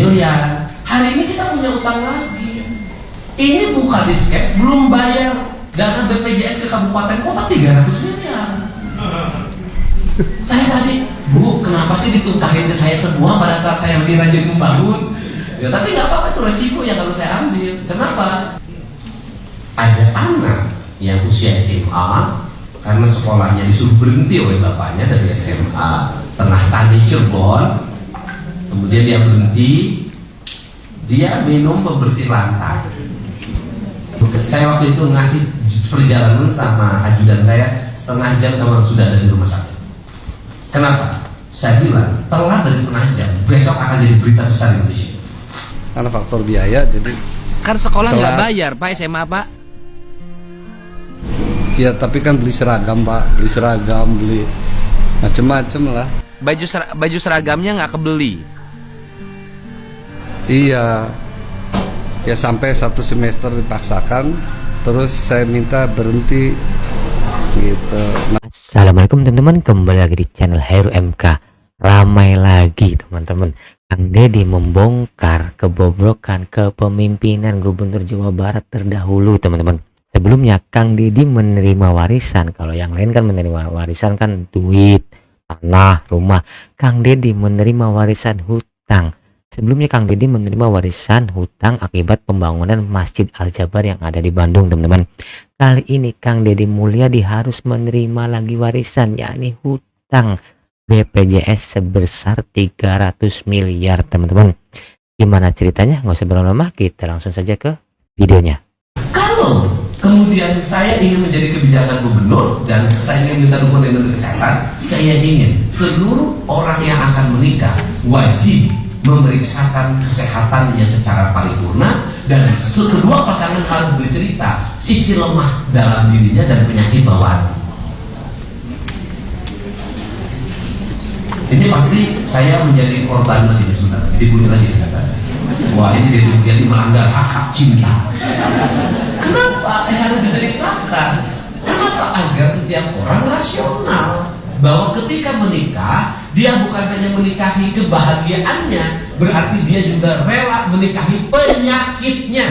miliar. Hari ini kita punya utang lagi. Ini buka diskes belum bayar dana BPJS ke kabupaten kota 300 miliar. Saya tadi, Bu, kenapa sih ditumpahin ke saya semua pada saat saya lebih rajin membangun? Ya, tapi nggak apa-apa, itu resiko yang harus saya ambil. Kenapa? Ada anak yang usia SMA karena sekolahnya disuruh berhenti oleh bapaknya dari SMA Tengah Tani Cirebon, kemudian dia berhenti, dia minum pembersih lantai. Saya waktu itu ngasih perjalanan sama ajudan saya setengah jam kalau sudah ada di rumah sakit. Kenapa? Saya bilang telat dari setengah jam, besok akan jadi berita besar di Indonesia. Karena faktor biaya, jadi kan sekolah nggak bayar Pak, SMA Pak. ya tapi kan beli seragam Pak, beli macem-macem lah. Baju seragamnya nggak kebeli. Iya, ya sampai 1 semester dipaksakan, terus saya minta berhenti gitu. Assalamualaikum teman-teman, kembali lagi di channel Heru MK. Ramai lagi teman-teman, Kang Deddy membongkar kebobrokan kepemimpinan Gubernur Jawa Barat terdahulu teman-teman. Sebelumnya Kang Deddy menerima warisan, kalau yang lain kan menerima warisan kan duit, tanah, rumah. Kang Deddy menerima warisan hutang. Sebelumnya Kang Deddy menerima warisan hutang akibat pembangunan Masjid Al-Jabar yang ada di Bandung teman-teman. Kali ini Kang Deddy Mulyadi harus menerima lagi warisan, yakni hutang BPJS sebesar 300 miliar teman-teman. Gimana ceritanya? Nggak usah berlama-lama, kita langsung saja ke videonya. Kalau kemudian saya ingin menjadi kebijakan gubernur dan saya ingin minta dukungan dari Menteri Kesehatan, saya ingin seluruh orang yang akan menikah wajib memeriksakan kesehatannya secara paripurna, dan kedua pasangan harus bercerita sisi lemah dalam dirinya dan penyakit bawaan. Ini pasti saya menjadi korban lagi sebentar, dibully lagi katanya. Wah, ini jadi melanggar hak cinta. Kenapa? Harus diceritakan. Kenapa? Agar setiap orang rasional bahwa ketika menikah, dia bukan hanya menikahi kebahagiaannya, berarti dia juga rela menikahi penyakitnya.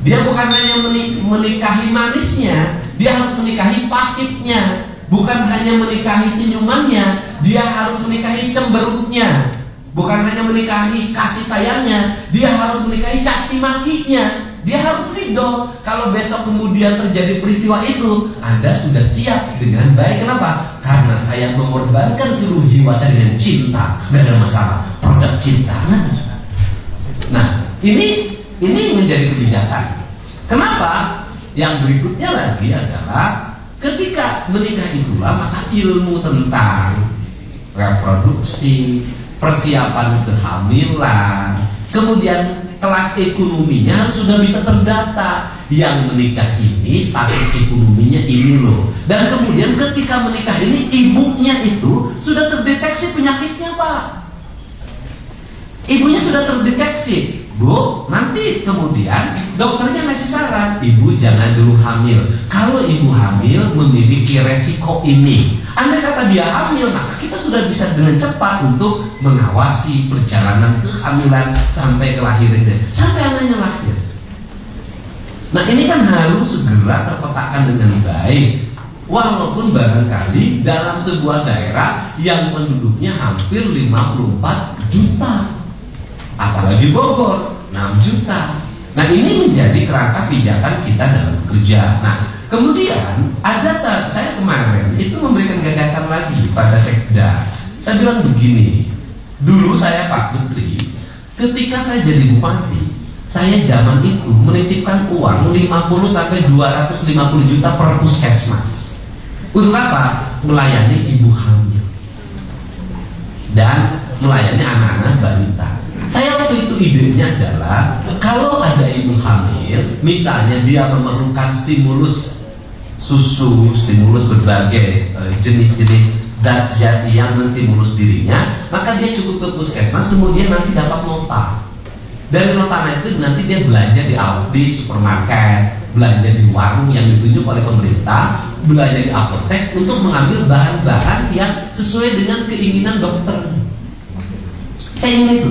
Dia bukan hanya menikahi manisnya, dia harus menikahi pahitnya. Bukan hanya menikahi senyumannya, dia harus menikahi cemberutnya. Bukan hanya menikahi kasih sayangnya, dia harus menikahi caci makinya. Dia harus ridho. Kalau besok kemudian terjadi peristiwa itu, Anda sudah siap dengan baik. Kenapa? Karena saya mengorbankan seluruh jiwa saya dengan cinta. Gak ada masalah, produk cinta. Nah, ini menjadi kebijakan. Kenapa? Yang berikutnya lagi adalah ketika menikah itulah maka ilmu tentang reproduksi, persiapan kehamilan, kemudian kelas ekonominya harus sudah bisa terdata. Yang menikah ini status ekonominya ini loh. Dan kemudian ketika menikah ini ibunya itu sudah terdeteksi penyakitnya Pak. Ibunya sudah terdeteksi. Bu, nanti kemudian dokternya ngasih saran, ibu jangan dulu hamil. Kalau ibu hamil memiliki resiko ini. Andai kata dia hamil, maka kita sudah bisa dengan cepat untuk mengawasi perjalanan kehamilan sampai kelahirannya, sampai anaknya lahir. Nah, ini kan harus segera terpetakan dengan baik. Walaupun barangkali dalam sebuah daerah yang penduduknya hampir 54 juta, apalagi Bogor 6 juta. Nah, ini menjadi kerangka pijakan kita dalam bekerja. Nah, kemudian ada saat saya kemarin itu memberikan gagasan lagi pada Sekda. Saya bilang begini, dulu saya Pak Menteri, ketika saya jadi bupati, saya zaman itu menitipkan uang 50 sampai 250 juta per puskesmas. Untuk apa? Melayani ibu hamil dan melayani anak-anak balita. Saya waktu itu idenya adalah kalau ada ibu hamil, misalnya dia memerlukan stimulus susu, stimulus berbagai jenis-jenis zat-zat yang menstimulus dirinya, maka dia cukup ke puskesmas, kemudian nanti dapat nota. Dari notanya itu nanti dia belanja di supermarket, belanja di warung yang ditunjuk oleh pemerintah, belanja di apotek untuk mengambil bahan-bahan yang sesuai dengan keinginan dokter. Saya ingin itu.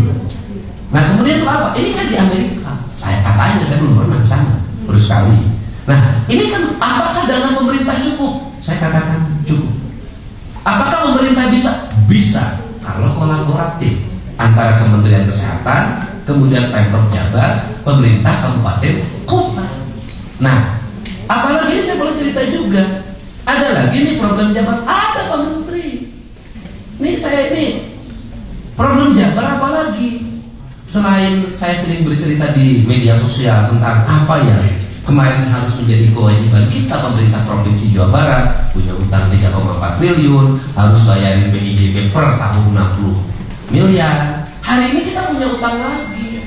Nah kemudian itu apa? Ini kan di Amerika. Saya belum pernah ke sana, baru sekali. Nah ini kan apakah dana pemerintah cukup? Saya katakan cukup. Apakah pemerintah bisa? Bisa kalau kolaboratif antara Kementerian Kesehatan, kemudian Pemprov Jabar, pemerintah kabupaten, kota. Nah, apalagi saya boleh cerita juga. Ada lagi nih program Jabar, ada Pak Menteri. Nih saya ini program Jabar apa lagi? Selain saya sering bercerita di media sosial tentang apa yang kemarin harus menjadi kewajiban kita pemerintah Provinsi Jawa Barat, punya utang 3,4 triliun, harus bayarin BIJP per tahun 60 miliar. Hari ini kita punya utang lagi.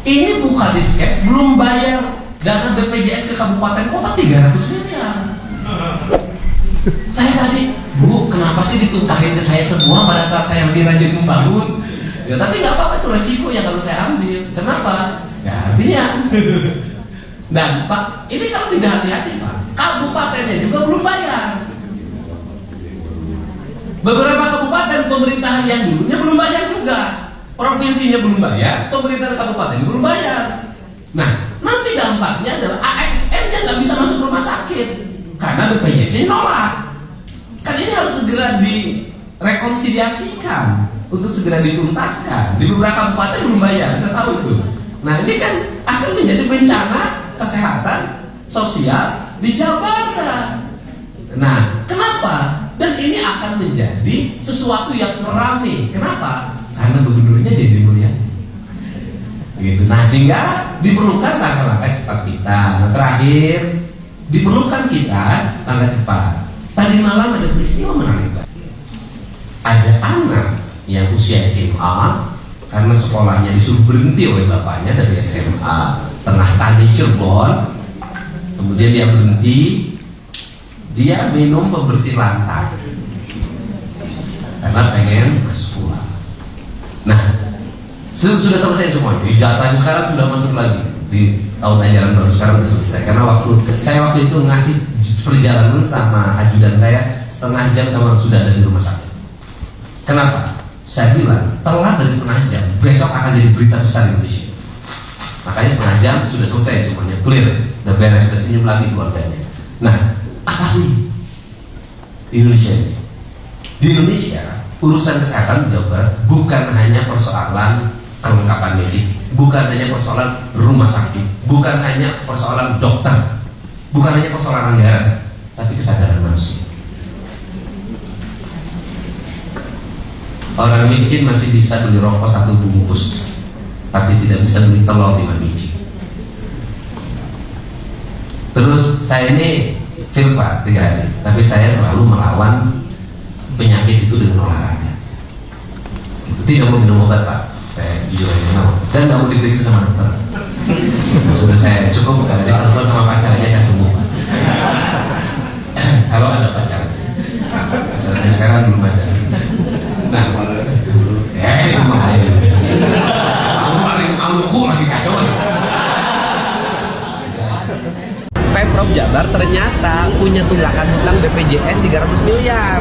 Ini buka diskes, belum bayar dana BPJS ke kabupaten kota 300 miliar. Saya tadi, Bu, kenapa sih ditumpahin ke saya semua pada saat saya lebih rajin membangun? Ya tapi nggak apa-apa, itu resiko yang harus saya ambil. Kenapa? Ya artinya dan Pak, ini kalau tidak hati-hati Pak, kabupatennya juga belum bayar. Beberapa kabupaten pemerintahan yang dulunya belum bayar juga. Provinsinya belum bayar, pemerintahan kabupaten belum bayar. Nah, nanti dampaknya adalah ASN-nya nggak bisa masuk rumah sakit karena BPJS-nya nolak. Kan ini harus segera direkonsiliasikan untuk segera dituntaskan. Di beberapa kabupaten belum bayar, kita tahu itu. Nah, ini kan akan menjadi bencana kesehatan sosial di Jawa Barat. Nah, kenapa? Dan ini akan menjadi sesuatu yang ramai. Kenapa? Karena gubernurnya Deddy Mulyadi. Gitu. Nah, sehingga diperlukan langkah-langkah cepat kita. Nah, terakhir diperlukan kita langkah cepat. Tadi malam ada peristiwa menarik. Ada anak yang usia SMA karena sekolahnya disuruh berhenti oleh bapaknya dari SMA Tengah Tani Cirebon, kemudian dia berhenti, dia minum pembersih lantai karena pengen masuk sekolah. Nah, sudah selesai semua. Ijazahnya sekarang sudah masuk lagi di tahun ajaran baru, sekarang sudah selesai. Karena waktu itu ngasih perjalanan sama ajudan saya setengah jam kalau sudah ada di rumah sakit. Kenapa? Saya bilang telat dari setengah jam, besok akan jadi berita besar di Indonesia. Makanya setengah jam sudah selesai semuanya, clear, udah beres, sudah senyum lagi keluarganya. Nah, apa sih di Indonesia ini? Di Indonesia, urusan kesehatan di Jawa Barat bukan hanya persoalan kelengkapan medik, bukan hanya persoalan rumah sakit, bukan hanya persoalan dokter, bukan hanya persoalan anggaran, tapi kesadaran manusia. Orang miskin masih bisa beli rokok 1 bungkus, tapi tidak bisa beli telur 5 biji. Terus saya ini feel Pak 3 hari, tapi saya selalu melawan penyakit itu dengan olahraga. Tidak mau minum obat Pak, saya jujur aja mau. Dan nggak mau diperiksa sama dokter. Sudah saya cukup diterima sama pacarnya, saya sembuh. Kalau ada pacar, sekarang belum ada. Nah, kamu lagi kacau. Pemprov Jabar ternyata punya tunggakan hutang BPJS 300 miliar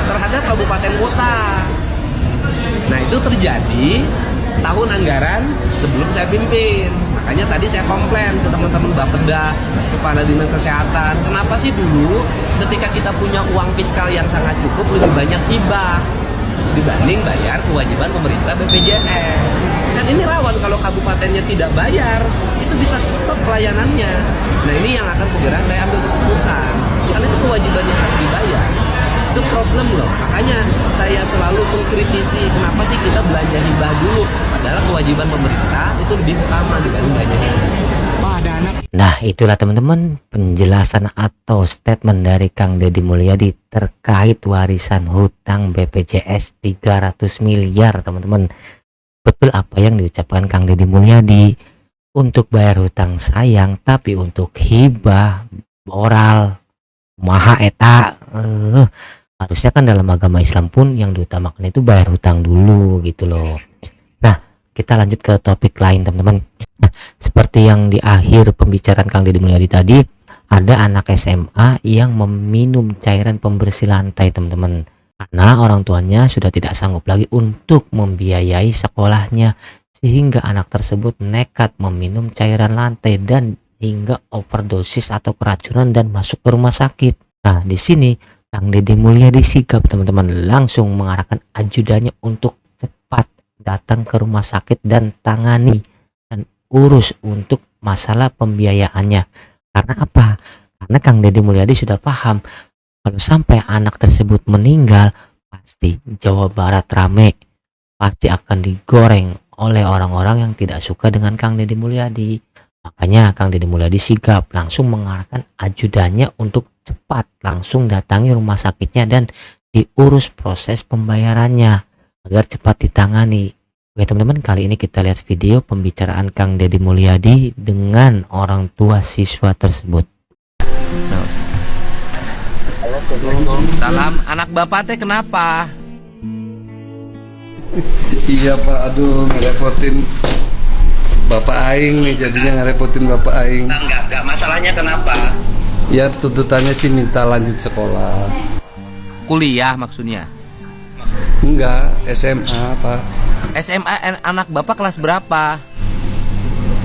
terhadap kabupaten kota. Nah, itu terjadi tahun anggaran sebelum saya pimpin. Makanya tadi saya komplain ke teman-teman Bapeda, kepala dinas kesehatan, kenapa sih dulu ketika kita punya uang fiskal yang sangat cukup lebih banyak hibah dibanding bayar kewajiban pemerintah BPJS. Kan ini rawan kalau kabupatennya tidak bayar, itu bisa stop pelayanannya. Nah, ini yang akan segera saya ambil keputusan. Karena itu kewajiban yang harus dibayar. Itu problem loh. Makanya saya selalu mengkritisi kenapa sih kita belanja hibah dulu, padahal kewajiban pemerintah itu lebih utama dibanding belanja hibah. Nah, itulah teman-teman penjelasan atau statement dari Kang Deddy Mulyadi terkait warisan hutang BPJS 300 miliar teman-teman. Betul apa yang diucapkan Kang Deddy Mulyadi, untuk bayar hutang sayang, tapi untuk hibah moral maha eta harusnya kan dalam agama Islam pun yang diutamakan itu bayar hutang dulu gitu loh. Nah, kita lanjut ke topik lain teman-teman. Nah, seperti yang di akhir pembicaraan Kang Deddy Mulyadi tadi, ada anak SMA yang meminum cairan pembersih lantai teman-teman. karena orang tuanya sudah tidak sanggup lagi untuk membiayai sekolahnya, sehingga anak tersebut nekat meminum cairan lantai dan hingga overdosis atau keracunan dan masuk ke rumah sakit. Nah, di sini Kang Deddy Mulyadi sigap teman-teman, langsung mengarahkan ajudannya untuk cepat datang ke rumah sakit dan tangani dan urus untuk masalah pembiayaannya. Karena apa? Karena Kang Deddy Mulyadi sudah paham kalau sampai anak tersebut meninggal, pasti Jawa Barat rame, pasti akan digoreng oleh orang-orang yang tidak suka dengan Kang Deddy Mulyadi. Makanya Kang Deddy Mulyadi sigap langsung mengarahkan ajudannya untuk cepat langsung datangi rumah sakitnya dan diurus proses pembayarannya agar cepat ditangani. Oke teman-teman, kali ini kita lihat video pembicaraan Kang Deddy Mulyadi dengan orang tua siswa tersebut. Salam, anak bapak teh kenapa? Iya Pak, aduh ngerepotin Bapak Aing nih, jadinya ngerepotin Bapak Aing. Enggak, masalahnya kenapa? Ya tuntutannya sih minta lanjut sekolah. Kuliah maksudnya? Enggak, SMA Pak. SMA anak bapak kelas berapa?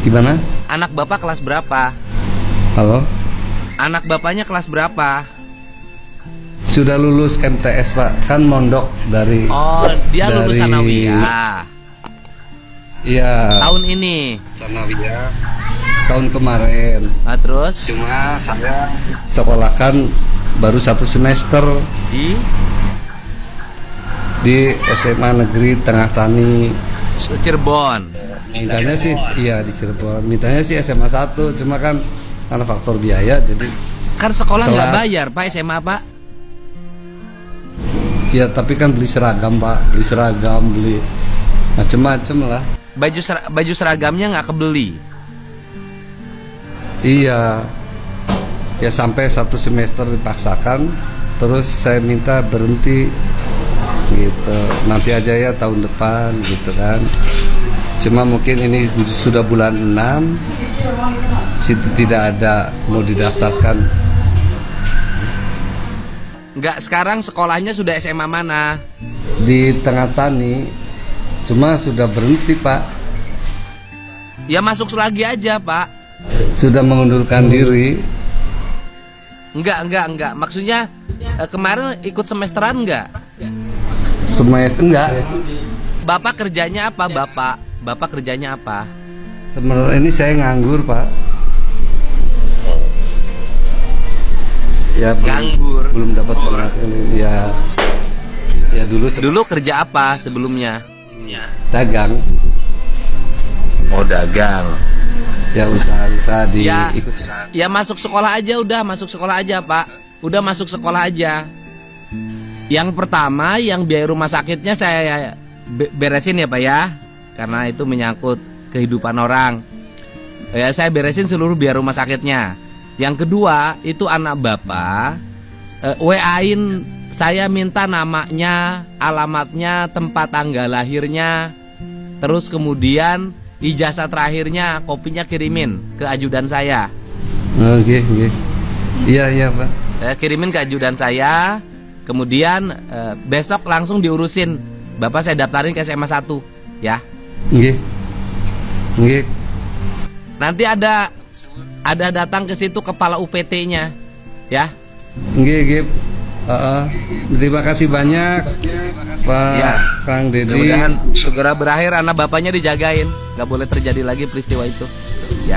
Gimana? Anak bapak kelas berapa? Halo? Anak bapaknya kelas berapa? Sudah lulus MTS Pak, kan mondok dari. Oh, dia lulus dari- sanawiyah Iya. tahun ini. Sanawiyah tahun kemarin. Nah, terus Cuma saya sekolah kan baru 1 semester di SMA Negeri Tengah Tani. Cirebon. Mintanya sih iya di Cirebon. Mintanya sih SMA 1, cuma kan karena faktor biaya jadi Kan sekolah nggak Telat. bayar, Pak, SMA, Pak. ya, tapi kan beli seragam Pak, beli seragam, beli macem-macem lah. Baju seragamnya nggak kebeli. Iya. Ya sampai 1 semester dipaksakan, terus saya minta berhenti gitu. Nanti aja ya tahun depan gitu kan. Cuma mungkin ini sudah bulan 6, situ tidak ada mau didaftarkan. Nggak, sekarang sekolahnya sudah SMA mana? Di Tengah Tani, cuma sudah berhenti Pak. Ya masuk lagi aja, Pak. Sudah mengundurkan diri. Enggak. Maksudnya kemarin ikut semesteran enggak? Semester enggak. Bapak kerjanya apa, Bapak? Bapak kerjanya apa? Sebenarnya ini saya nganggur Pak. Ya Nganggur. belum dapat penghasilan. Ya dulu Kerja apa sebelumnya? dagang. Oh, dagang. Ya usaha di Ya. ikut usaha. Ya masuk sekolah aja, udah masuk sekolah aja, Pak. Udah masuk sekolah aja. Yang pertama, yang biaya rumah sakitnya saya beresin ya, Pak ya. Karena itu menyangkut kehidupan orang. Ya, saya beresin seluruh biaya rumah sakitnya. Yang kedua, itu anak bapak WA-in saya, minta namanya, alamatnya, tempat tanggal lahirnya, terus kemudian ijazah terakhirnya, kopinya kirimin ke ajudan saya. Oke. Iya Pak. Kirimin ke ajudan saya. Kemudian besok langsung diurusin. Bapak saya daftarin ke SMA 1 ya. Nggih. Nanti ada datang ke situ kepala UPT-nya ya. Nggih. Terima kasih banyak Pak Ya. Kang Deddy. Mudah-mudahan segera berakhir, anak bapaknya dijagain, nggak boleh terjadi lagi peristiwa itu ya.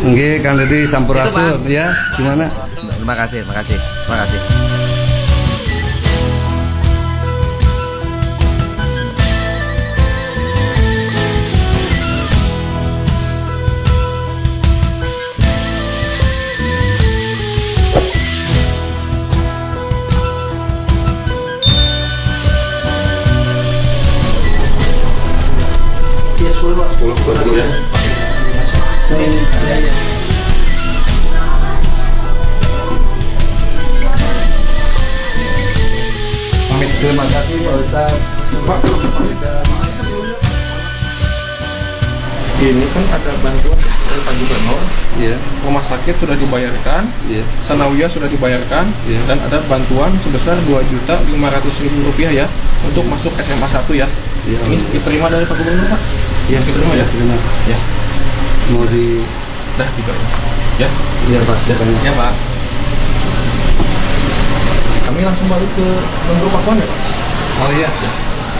Nggih Kang Deddy sampurasun Itu, Pak. ya. Gimana? Terima kasih. Terima kasih Pak Ustaz. Ini kan ada bantuan dari Pak Gubernur, Iya. rumah sakit sudah dibayarkan, Iya. Sanawiyah sudah dibayarkan, Iya. dan ada bantuan sebesar Rp2.500.000 ya untuk masuk SMA 1 ya. Iya. Ini diterima dari Pak Gubernur, Pak? Iya, Diterima ya? terima. Ya, Mau di dah diterima. Ya, Iya, Pak. Siapanya. ya Pak. Kami langsung balik ke Menurut Pakuan ya, Pak? Oh iya.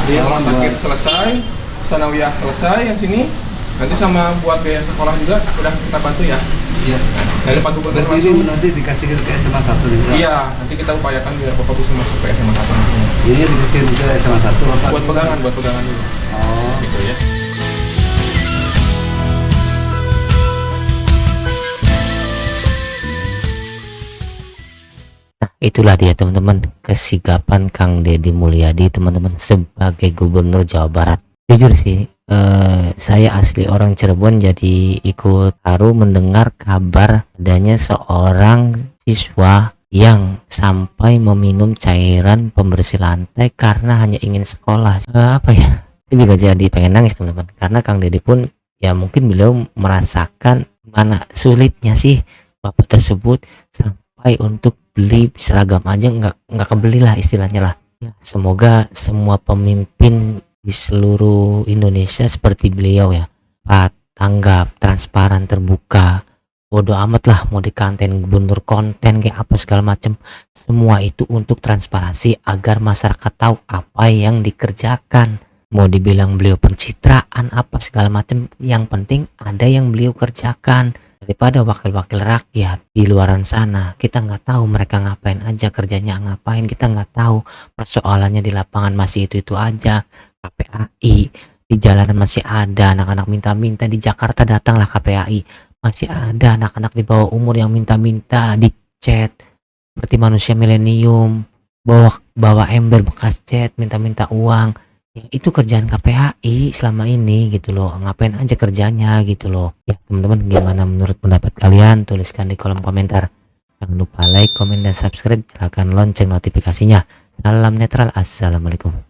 Di rumah Salam sakit buat- selesai, Sanawiyah selesai yang sini. Nanti sama buat biaya sekolah juga udah kita bantu ya. Iya. Dari Pak Gubernur Berarti ini langsung. nanti dikasih ke SMA 1 nih. Pak? Iya, nanti kita upayakan biar Bapak bisa masuk ke SMA 1. Ini dikasih ke SMA 1 Bapak. Buat pegangan dulu. Oh. Gitu ya. Nah, itulah dia teman-teman kesigapan Kang Deddy Mulyadi teman-teman sebagai Gubernur Jawa Barat. Jujur sih, saya asli orang Cirebon, jadi ikut haru mendengar kabar adanya seorang siswa yang sampai meminum cairan pembersih lantai karena hanya ingin sekolah. Apa ya? Saya juga jadi pengen nangis teman-teman, karena Kang Deddy pun ya mungkin beliau merasakan mana sulitnya sih bapak tersebut sampai untuk beli seragam aja nggak kebeli lah istilahnya lah. Ya, semoga semua pemimpin di seluruh Indonesia seperti beliau ya, Pak, tanggap, transparan, terbuka, bodoh amat lah mau di gubernur konten kayak apa segala macam, semua itu untuk transparansi agar masyarakat tahu apa yang dikerjakan. Mau dibilang beliau pencitraan apa segala macam, yang penting ada yang beliau kerjakan. Daripada wakil-wakil rakyat di luaran sana, kita nggak tahu mereka ngapain aja, kerjanya ngapain, kita nggak tahu, persoalannya di lapangan masih itu aja. KPAI di jalanan masih ada anak-anak minta-minta, di Jakarta datanglah KPAI masih ada anak-anak di bawah umur yang minta-minta di chat seperti manusia milenium, bawa ember bekas chat minta-minta uang. Ya, itu kerjaan KPAI selama ini gitu loh, ngapain aja kerjanya gitu loh ya. Teman-teman, gimana menurut pendapat kalian? Tuliskan di kolom komentar. Jangan lupa like, komen, dan subscribe. Nyalakan lonceng notifikasinya. Salam netral, assalamualaikum.